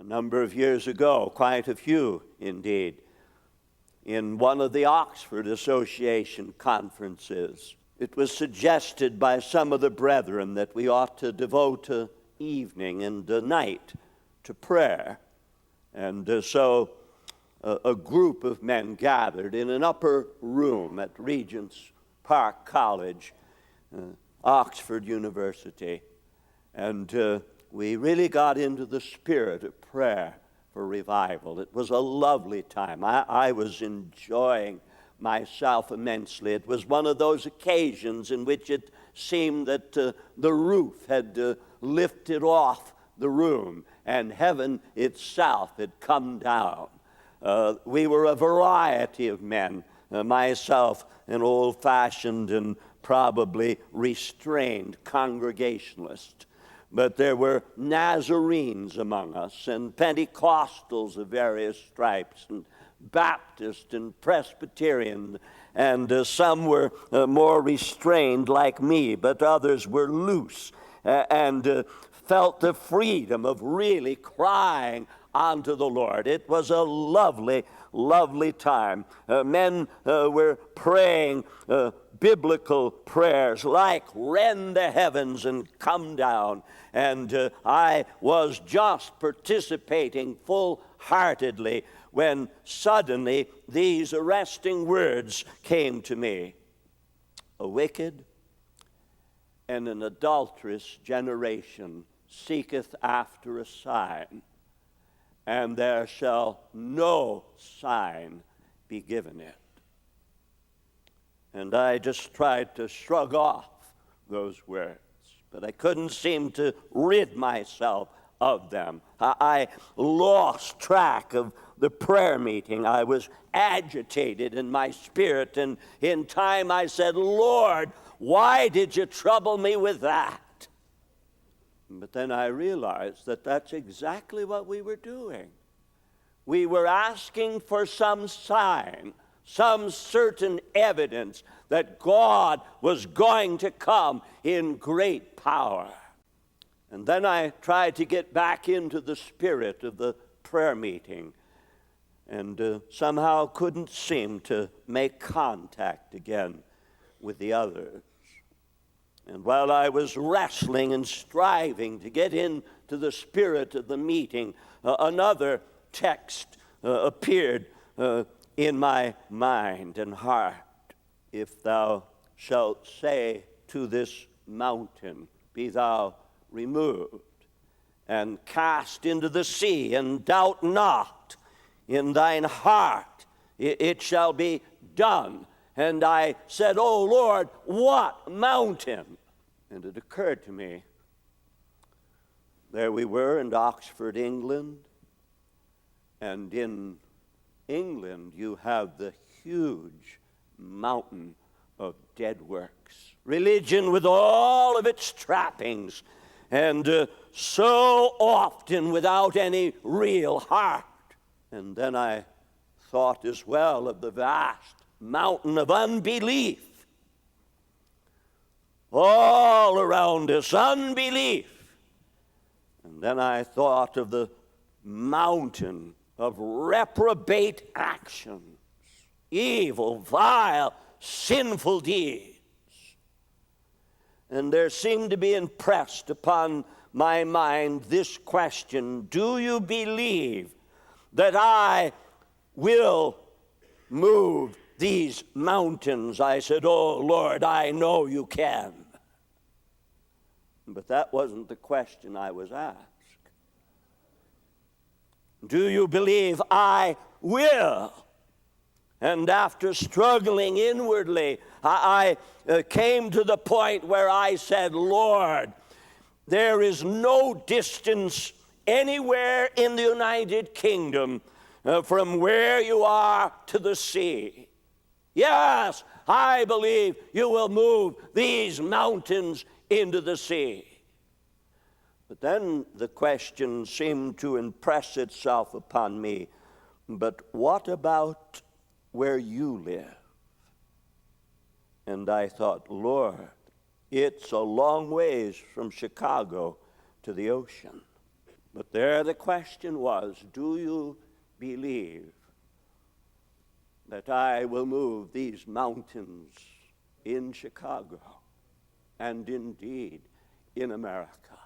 a number of years ago, quite a few indeed, in one of the Oxford Association conferences. It was suggested by some of the brethren that we ought to devote an evening and a night to prayer. And so a group of men gathered in an upper room at Regent's Park College, Oxford University. And we really got into the spirit of prayer for revival. It was a lovely time. I was enjoying myself immensely. It was one of those occasions in which it seemed that the roof had lifted off the room and heaven itself had come down. We were a variety of men, myself an old-fashioned and probably restrained Congregationalist. But there were Nazarenes among us, and Pentecostals of various stripes, and Baptist and Presbyterian, and some were more restrained like me, but others were loose and felt the freedom of really crying unto the Lord. It was a lovely, lovely time. Men were praying biblical prayers like rend the heavens and come down. And I was just participating full-heartedly when suddenly these arresting words came to me. A wicked and an adulterous generation seeketh after a sign, and there shall no sign be given it. And I just tried to shrug off those words, but I couldn't seem to rid myself of them. I lost track of the prayer meeting. I was agitated in my spirit, and in time I said, Lord, why did you trouble me with that? But then I realized that that's exactly what we were doing. We were asking for some sign, some certain evidence that God was going to come in great power. And then I tried to get back into the spirit of the prayer meeting and somehow couldn't seem to make contact again with the others. And while I was wrestling and striving to get into the spirit of the meeting, another text appeared in my mind and heart. If thou shalt say to this mountain, be thou removed, and cast into the sea, and doubt not in thine heart, it shall be done. And I said, oh Lord, what mountain? And it occurred to me, there we were in Oxford, England, and in England you have the huge mountain of dead works. Religion with all of its trappings, and so often without any real heart. And then I thought as well of the vast mountain of unbelief. All around us, unbelief. And then I thought of the mountain of reprobate actions, evil, vile, sinful deeds. And there seemed to be impressed upon my mind this question: do you believe that I will move these mountains? I said, oh Lord, I know you can. But that wasn't the question I was asked. Do you believe I will? And after struggling inwardly, I came to the point where I said, Lord, there is no distance anywhere in the United Kingdom from where you are to the sea. Yes, I believe you will move these mountains into the sea. But then the question seemed to impress itself upon me. But what about where you live? And I thought, Lord, it's a long ways from Chicago to the ocean. But there the question was, do you believe that I will move these mountains in Chicago and indeed in America?